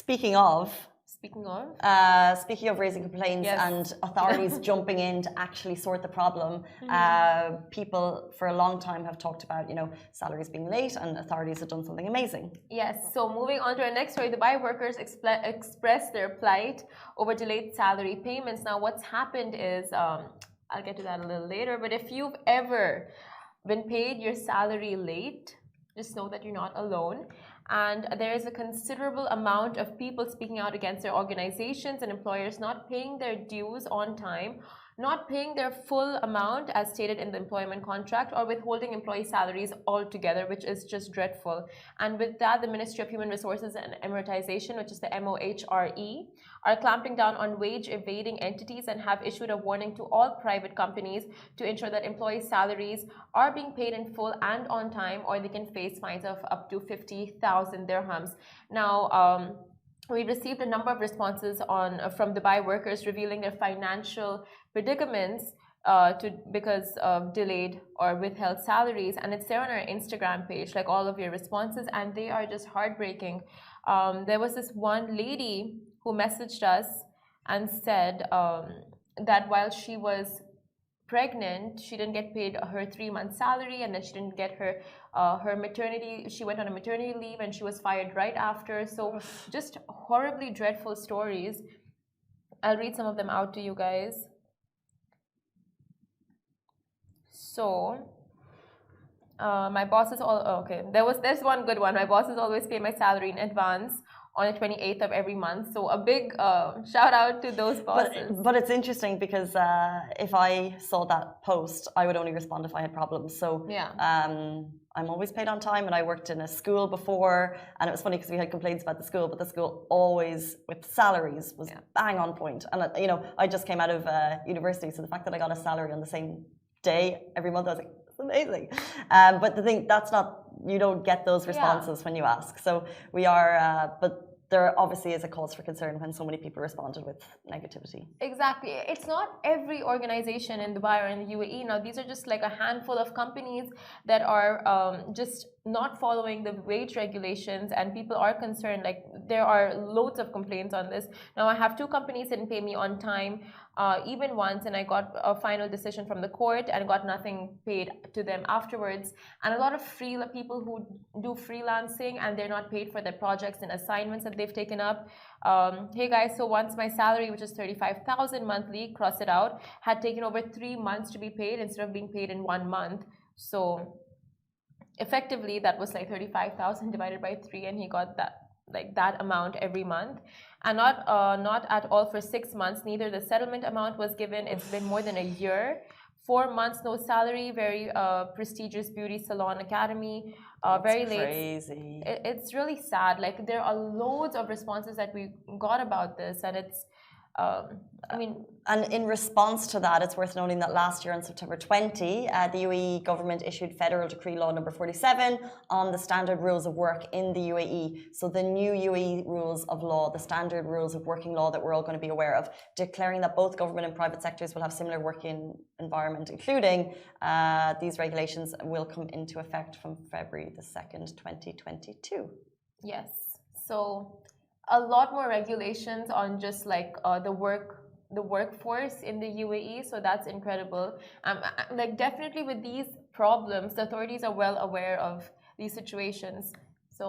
Speaking of raising complaints Yes. and authorities jumping in to actually sort the problem, people for a long time have talked about, salaries being late, and authorities have done something amazing. Yes, so moving on to our next story, Dubai workers expressed their plight over delayed salary payments. Now, what's happened is, I'll get to that a little later, but if you've ever been paid your salary late, just know that you're not alone. And there is a considerable amount of people speaking out against their organizations and employers not paying their dues on time, not paying their full amount as stated in the employment contract, or withholding employee salaries altogether, which is just dreadful. And with that, the Ministry of Human Resources and Amortization, which is the MOHRE, are clamping down on wage evading entities and have issued a warning to all private companies to ensure that employee salaries are being paid in full and on time, or they can face fines of up to 50,000 dirhams. Now, we received a number of responses from Dubai workers revealing their financial predicaments because of delayed or withheld salaries, and it's there on our Instagram page, like all of your responses, and they are just heartbreaking. There was this one lady who messaged us and said that while she was pregnant, she didn't get paid her 3-month salary, and then she didn't get her maternity. She went on a maternity leave and she was fired right after. So just horribly dreadful stories. I'll read some of them out to you guys. So my bosses there's one good one. My bosses always pay my salary in advance on the 28th of every month. So a big shout out to those bosses. But it's interesting because if I saw that post, I would only respond if I had problems. So yeah. I'm always paid on time, and I worked in a school before, and it was funny because we had complaints about the school, but the school always, with salaries, was bang on point. And I just came out of university, so the fact that I got a salary on the same day every month, I was like, it's amazing. But the thing, you don't get those responses when you ask. So we are, but there obviously is a cause for concern when so many people responded with negativity. Exactly. It's not every organization in Dubai or in the UAE. Now, these are just like a handful of companies that are just not following the wage regulations, and people are concerned. Like, there are loads of complaints on this. Now, I have 2 companies that didn't pay me on time, even once, and I got a final decision from the court and got nothing paid to them afterwards. And a lot of people who do freelancing, and they're not paid for their projects and assignments that they've taken up. Hey guys, so once my salary, which is 35,000 monthly, cross it out, had taken over 3 months to be paid instead of being paid in 1 month. So effectively, that was like 35,000 divided by 3, and he got that amount every month. And not at all for 6 months. Neither the settlement amount was given. It's been more than a year. 4 months no salary. Very prestigious beauty salon academy. Very late. Crazy. It's really sad. Like, there are loads of responses that we got about this, and it's and in response to that, it's worth noting that last year on September 20, the UAE government issued Federal Decree Law number 47 on the standard rules of work in the UAE. So the new UAE rules of law, the standard rules of working law that we're all going to be aware of, declaring that both government and private sectors will have similar working environment, including these regulations will come into effect from February the 2nd, 2022. Yes. So a lot more regulations on just like the workforce in the UAE, so that's incredible. Like, definitely with these problems, the authorities are well aware of these situations. So